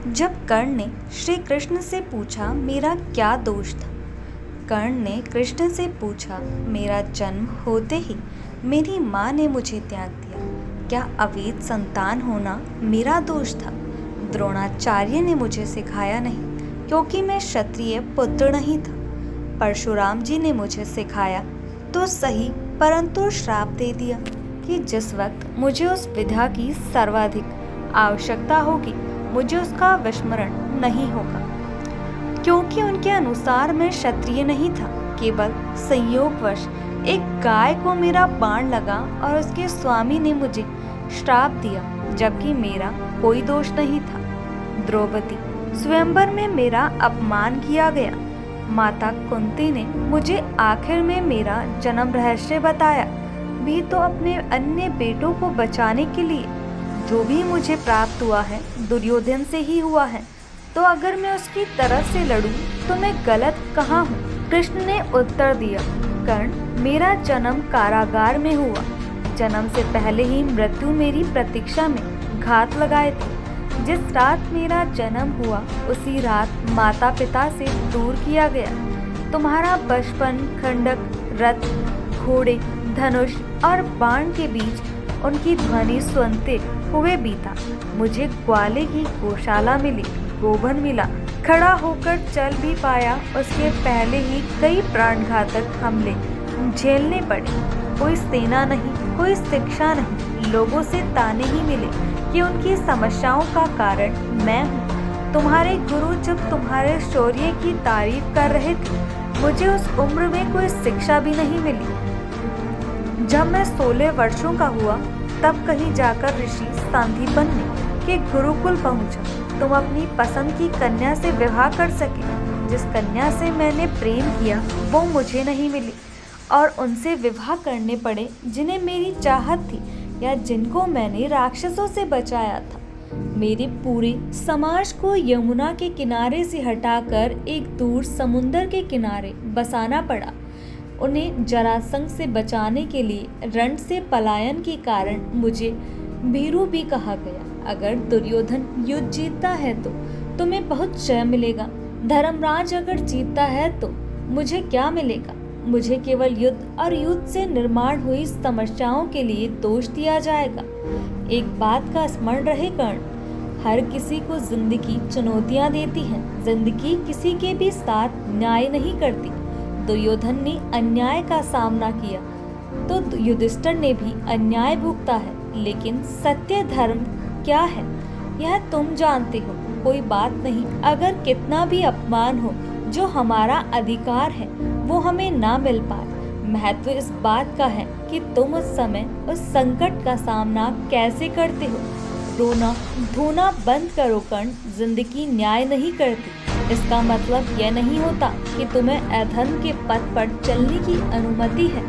जब कर्ण ने श्री कृष्ण से पूछा मेरा क्या दोष था। कर्ण ने कृष्ण से पूछा मेरा जन्म होते ही मेरी माँ ने मुझे त्याग दिया, क्या अवैध संतान होना मेरा दोष था। द्रोणाचार्य ने मुझे सिखाया नहीं क्योंकि मैं क्षत्रिय पुत्र नहीं था। परशुराम जी ने मुझे सिखाया तो सही, परंतु श्राप दे दिया कि जिस वक्त मुझे उस विद्या की सर्वाधिक आवश्यकता होगी मुझे उसका विस्मरण नहीं होगा, क्योंकि उनके अनुसार मैं क्षत्रिय नहीं था। केवल संयोगवश एक गाय को मेरा बाण लगा और उसके स्वामी ने मुझे श्राप दिया, जबकि मेरा कोई दोष नहीं था। द्रौपदी स्वयंवर में मेरा अपमान किया गया। माता कुंती ने मुझे आखिर में मेरा जन्म रहस्य बताया भी तो अपने अन्य बेटों को बचाने के लिए। जो भी मुझे प्राप्त हुआ है दुर्योधन से ही हुआ है, तो अगर मैं उसकी तरफ से लड़ूं तो मैं गलत कहाँ हूँ। कृष्ण ने उत्तर दिया, कर्ण मेरा जन्म कारागार में हुआ। जन्म से पहले ही मृत्यु मेरी प्रतीक्षा में घात लगाए थे। जिस रात मेरा जन्म हुआ उसी रात माता पिता से दूर किया गया। तुम्हारा बचपन खंडक, रथ, घोड़े, धनुष और बाण के बीच उनकी ध्वनि सुनते हुए बीता। मुझे ग्वाले की गौशाला मिली, गोबर मिला, खड़ा होकर चल भी पाया। उसके पहले ही कई प्राणघातक हमले झेलने पड़े। कोई सेना नहीं, कोई शिक्षा नहीं, लोगों से ताने ही मिले कि उनकी समस्याओं का कारण मैं हूँ। तुम्हारे गुरु जब तुम्हारे शौर्य की तारीफ कर रहे थे, मुझे उस उम्र में कोई शिक्षा भी नहीं मिली। जब मैं 16 वर्षों का हुआ तब कहीं जाकर ऋषि सांदीपन के गुरुकुल पहुंचा। तुम अपनी पसंद की कन्या से विवाह कर सके। जिस कन्या से मैंने प्रेम किया वो मुझे नहीं मिली और उनसे विवाह करने पड़े जिन्हें मेरी चाहत थी या जिनको मैंने राक्षसों से बचाया था। मेरे पूरे समाज को यमुना के किनारे से हटाकर एक दूर समुंदर के किनारे बसाना पड़ा। उन्हें जरासंध से बचाने के लिए रण से पलायन के कारण मुझे भीरू भी कहा गया। अगर दुर्योधन युद्ध जीतता है तो तुम्हें बहुत जय मिलेगा। धर्मराज अगर जीतता है तो मुझे क्या मिलेगा। मुझे केवल युद्ध और युद्ध से निर्माण हुई समस्याओं के लिए दोष दिया जाएगा। एक बात का स्मरण रहे कर्ण, हर किसी को जिंदगी चुनौतियां देती है। जिंदगी किसी के भी साथ न्याय नहीं करती। दुर्योधन ने अन्याय का सामना किया तो युधिष्ठिर ने भी अन्याय भुगता है, लेकिन सत्य धर्म क्या है यह तुम जानते हो। कोई बात नहीं, अगर कितना भी अपमान हो, जो हमारा अधिकार है वो हमें ना मिल पाए। महत्व इस बात का है कि तुम उस समय उस संकट का सामना कैसे करते हो। रोना धोना बंद करो कर्ण, जिंदगी न्याय नहीं करती। इसका मतलब यह नहीं होता कि तुम्हें अधर्म के पथ पर चलने की अनुमति है।